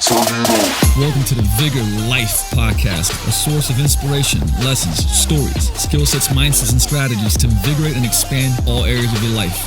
Welcome to the Vigor Life Podcast, a source of inspiration, lessons, stories, skill sets, mindsets, and strategies to invigorate and expand all areas of your life.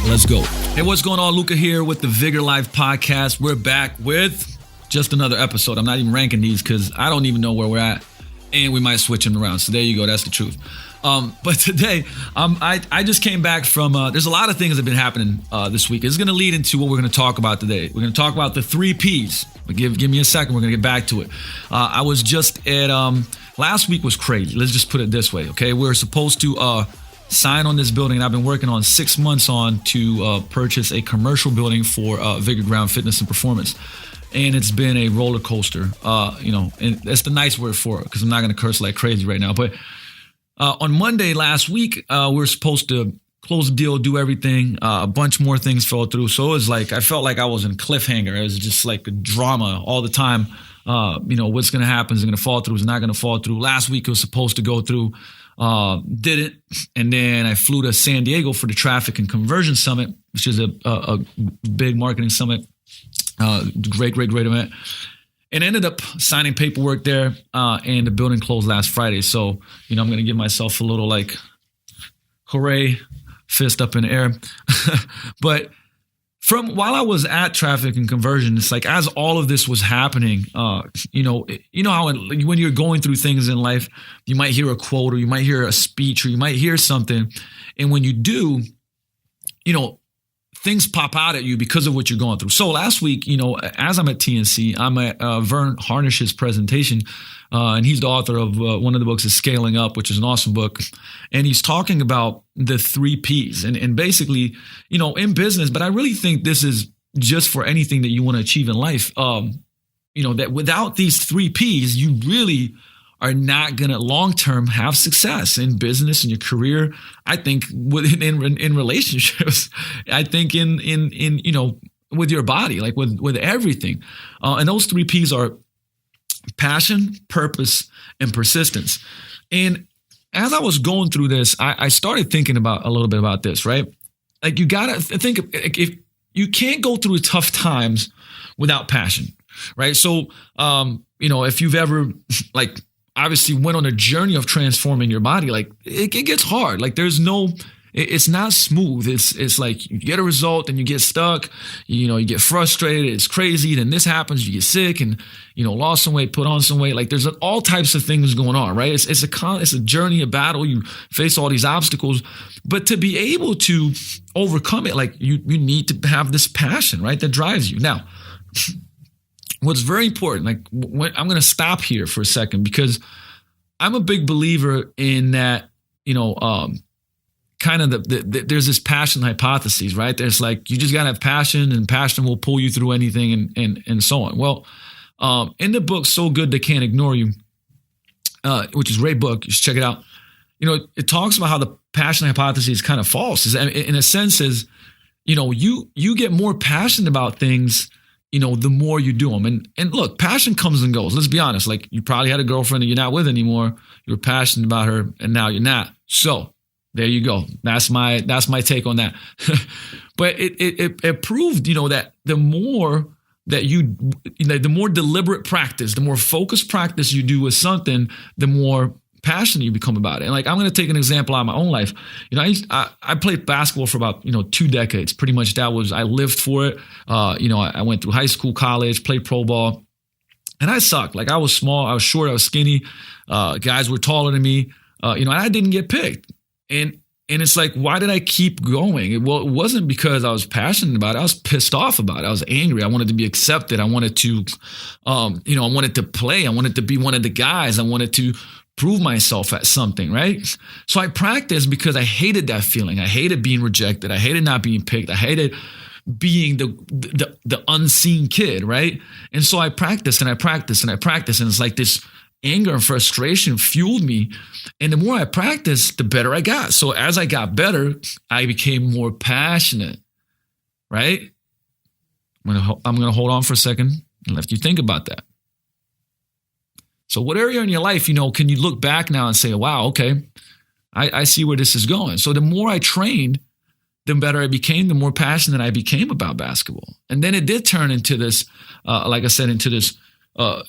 Let's go. Hey, what's going on? Luka here with the Vigor Life Podcast. We're back with just another episode. I'm not even ranking these because I don't even know where we're at, and we might switch them around. So there you go. That's the truth. But today, I just came back from, there's a lot of things that have been happening this week. It's going to lead into what we're going to talk about today. We're going to talk about the 3 Ps. Give me a second. We're going to get back to it. I was just at, last week was crazy. Let's just put it this way, okay? We're supposed to sign on this building, and I've been working on 6 months on to purchase a commercial building for Vigor Ground Fitness and Performance. And it's been a roller coaster, and that's the nice word for it because I'm not going to curse like crazy right now. But on Monday last week, we were supposed to close the deal, do everything. A bunch more things fell through. So it was like, I felt like I was in cliffhanger. It was just like a drama all the time. What's going to happen? Is it going to fall through? Is it not going to fall through? Last week it was supposed to go through, didn't. And then I flew to San Diego for the Traffic and Conversion Summit, which is a big marketing summit. Great event. And ended up signing paperwork there, and the building closed last Friday. So, I'm going to give myself a little like, hooray, fist up in the air. But from while I was at Traffic and Conversion, it's like as all of this was happening, how when you're going through things in life, you might hear a quote or you might hear a speech or you might hear something. And when you do, things pop out at you because of what you're going through. So last week, as I'm at TNC, I'm at Vern Harnish's presentation, and he's the author of one of the books is Scaling Up, which is an awesome book. And he's talking about the 3 Ps and basically, in business, but I really think this is just for anything that you want to achieve in life. That without these 3 Ps, you really are not going to long-term have success in business, in your career. I think in relationships, I think in with your body, like with everything. And those 3 Ps are passion, purpose, and persistence. And as I was going through this, I started thinking about a little bit about this, right? Like you got to think if you can't go through tough times without passion, right? So, if you've ever obviously went on a journey of transforming your body, like it gets hard. Like it's not smooth. It's like you get a result and you get stuck, you get frustrated. It's crazy. Then this happens, you get sick and, lost some weight, put on some weight. Like there's all types of things going on, right? It's a journey, a battle. You face all these obstacles, but to be able to overcome it, like you need to have this passion, right? That drives you. Now, what's very important, I'm going to stop here for a second because I'm a big believer in that, kind of there's this passion hypothesis, right? There's like, you just got to have passion and passion will pull you through anything and so on. Well, in the book, So Good They Can't Ignore You, which is a great book, you should check it out. It talks about how the passion hypothesis is kind of false. In a sense is, you get more passionate about things the more you do them. And look, passion comes and goes. Let's be honest. Like you probably had a girlfriend that you're not with anymore. You were passionate about her and now you're not. So there you go. That's my take on that. But it proved, that the more that the more deliberate practice, the more focused practice you do with something, the more passionate you become about it. And I'm going to take an example out of my own life. I played basketball for about 2 decades. Pretty much I lived for it. I went through high school, college, played pro ball, and I sucked. Like I was small, I was short, I was skinny. Guys were taller than me. And I didn't get picked. And it's like, why did I keep going? Well, it wasn't because I was passionate about it. I was pissed off about it. I was angry. I wanted to be accepted. I wanted to, I wanted to play. I wanted to be one of the guys. I wanted to prove myself at something, right? So I practiced because I hated that feeling. I hated being rejected. I hated not being picked. I hated being the unseen kid, right? And so I practiced and I practiced and I practiced. And it's like this anger and frustration fueled me. And the more I practiced, the better I got. So as I got better, I became more passionate, right? I'm going to hold on for a second and let you think about that. So what area in your life, can you look back now and say, wow, okay, I see where this is going. So the more I trained, the better I became, the more passionate I became about basketball. And then it did turn into this like I said, into this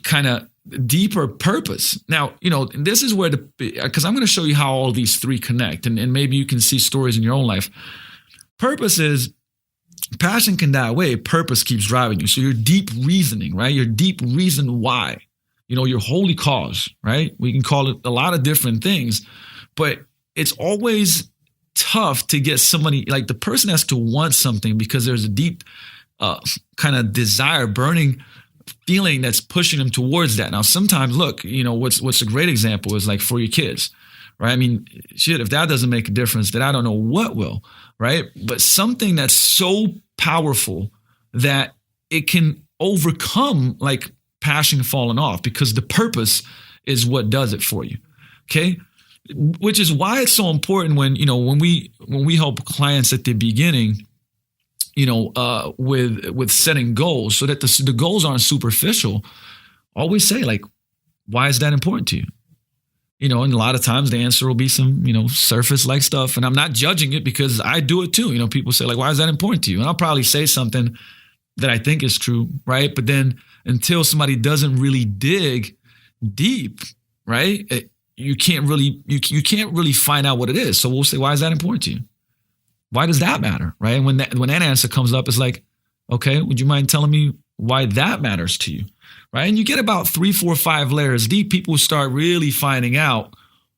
kind of deeper purpose. Now, this is where because I'm going to show you how all these three connect, and maybe you can see stories in your own life. Purpose is, passion can die away. Purpose keeps driving you. So your deep reasoning, right? Your deep reason why, your holy cause, right? We can call it a lot of different things, but it's always tough to get somebody, like the person has to want something because there's a deep kind of desire, burning feeling that's pushing them towards that. Now, sometimes, look, what's a great example is like for your kids, right? I mean, shit, if that doesn't make a difference, then I don't know what will, right? But something that's so powerful that it can overcome like passion falling off, because the purpose is what does it for you. Okay. Which is why it's so important when we help clients at the beginning, with setting goals, so that the goals aren't superficial. Always say, like, why is that important to you? And a lot of times the answer will be some, surface like stuff. And I'm not judging it because I do it too. People say, like, why is that important to you? And I'll probably say something that I think is true, right? But then until somebody doesn't really dig deep, right, you can't really find out what it is. So we'll say, why is that important to you? Why does that matter, right? And when that answer comes up, it's like, okay, would you mind telling me why that matters to you, right? And you get about 3, 4, 5 layers deep, people start really finding out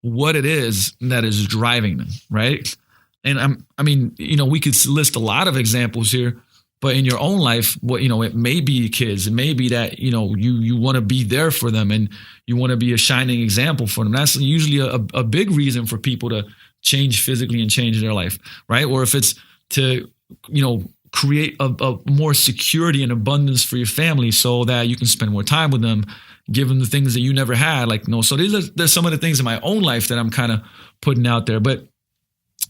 what it is that is driving them, right? And we could list a lot of examples here, but in your own life, it may be kids, it may be that, you want to be there for them and you want to be a shining example for them. That's usually a big reason for people to change physically and change their life, right? Or if it's to, create a more security and abundance for your family so that you can spend more time with them, give them the things that you never had. So there's some of the things in my own life that I'm kind of putting out there. But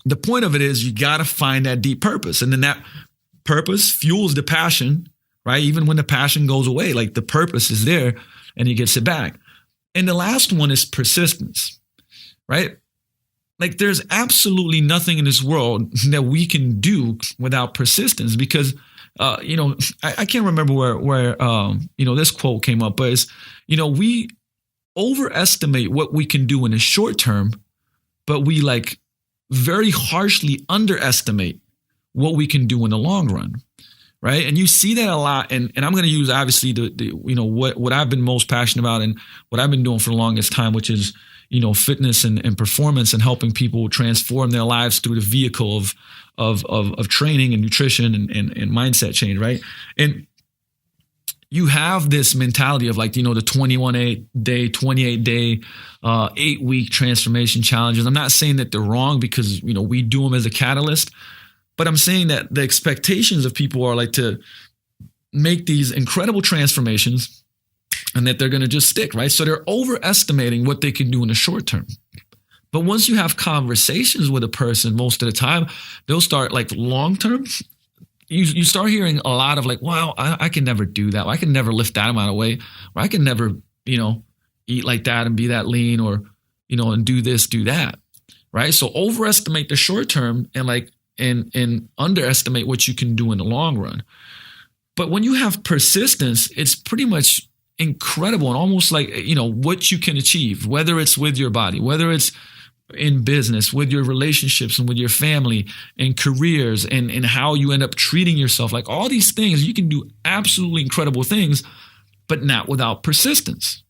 the point of it is you got to find that deep purpose. And then that purpose fuels the passion, right? Even when the passion goes away, like the purpose is there and he gets it back. And the last one is persistence, right? Like there's absolutely nothing in this world that we can do without persistence, because, I can't remember where this quote came up, but it's, we overestimate what we can do in the short term, but we like very harshly underestimate what we can do in the long run. Right. And you see that a lot. And I'm going to use obviously what I've been most passionate about and what I've been doing for the longest time, which is, fitness and performance and helping people transform their lives through the vehicle of training and nutrition and mindset change. Right. And you have this mentality of like, the 21-day, 28-day, 8-week transformation challenges. I'm not saying that they're wrong because, we do them as a catalyst. But I'm saying that the expectations of people are like to make these incredible transformations and that they're going to just stick, right? So they're overestimating what they can do in the short term. But once you have conversations with a person, most of the time, they'll start like long term. You start hearing a lot of like, wow, I can never do that. I can never lift that amount of weight, or I can never, eat like that and be that lean, or, and do this, do that, right? So overestimate the short term and underestimate what you can do in the long run. But when you have persistence, it's pretty much incredible and almost like, what you can achieve, whether it's with your body, whether it's in business, with your relationships and with your family and careers and how you end up treating yourself. Like all these things, you can do absolutely incredible things, but not without persistence.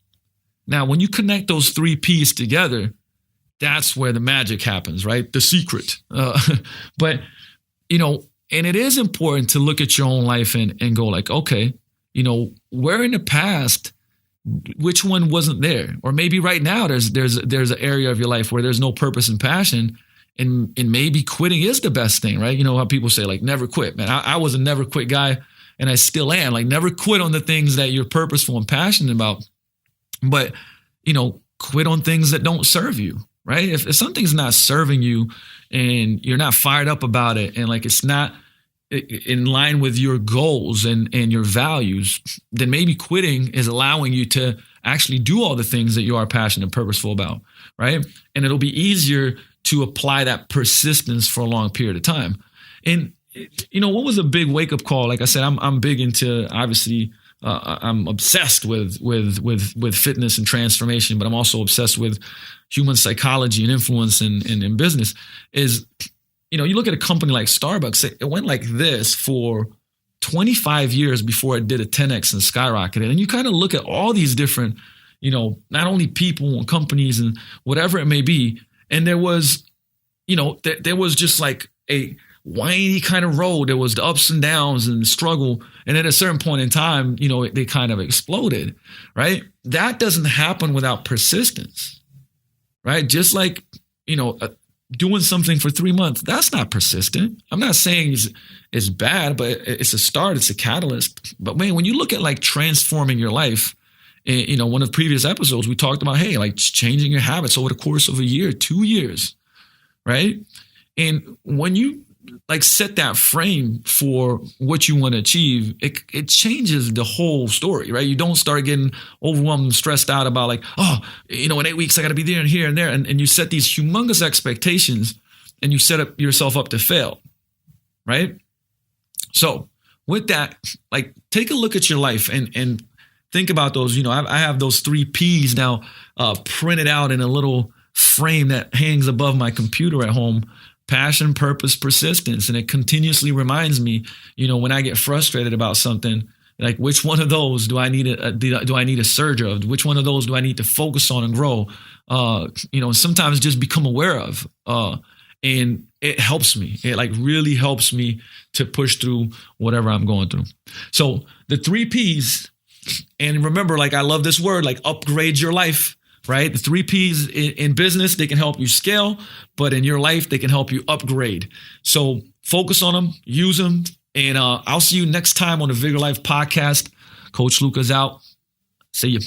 Now, when you connect those 3 P's together, that's where the magic happens, right? The secret. But, and it is important to look at your own life and go like, okay, where in the past, which one wasn't there? Or maybe right now there's an area of your life where there's no purpose and passion, and maybe quitting is the best thing, right? How people say like never quit, man. I was a never quit guy and I still am. Like never quit on the things that you're purposeful and passionate about, but quit on things that don't serve you. Right? If something's not serving you and you're not fired up about it and like it's not in line with your goals and your values, then maybe quitting is allowing you to actually do all the things that you are passionate and purposeful about. Right? And it'll be easier to apply that persistence for a long period of time. And what was a big wake up call? Like I said, I'm big into obviously I'm obsessed with fitness and transformation, but I'm also obsessed with human psychology and influence in business. Is, you look at a company like Starbucks, it went like this for 25 years before it did a 10x and skyrocketed. And you kind of look at all these different, not only people and companies and whatever it may be. And there was, there was just like a whiny kind of road. There was the ups and downs and struggle. And at a certain point in time, they kind of exploded, right? That doesn't happen without persistence, right? Just like, doing something for 3 months, that's not persistent. I'm not saying it's bad, but it's a start. It's a catalyst. But man, when you look at like transforming your life, one of the previous episodes, we talked about, hey, like changing your habits over the course of a year, 2 years, right? And when you like set that frame for what you want to achieve, it changes the whole story, right? You don't start getting overwhelmed and stressed out about like, oh, in 8 weeks, I got to be there and here and there. And you set these humongous expectations and you set up yourself up to fail, right? So with that, like take a look at your life and think about those. I have those 3 P's now printed out in a little frame that hangs above my computer at home. Passion, purpose, persistence. And it continuously reminds me, when I get frustrated about something, like which one of those do I need a surge of? Which one of those do I need to focus on and grow? Sometimes just become aware of. And it helps me. It like really helps me to push through whatever I'm going through. So the 3 P's, and remember, like I love this word, like upgrade your life. Right? The 3 P's in business, they can help you scale, but in your life, they can help you upgrade. So focus on them, use them, and I'll see you next time on the Vigor Life podcast. Coach Luka's out. See you.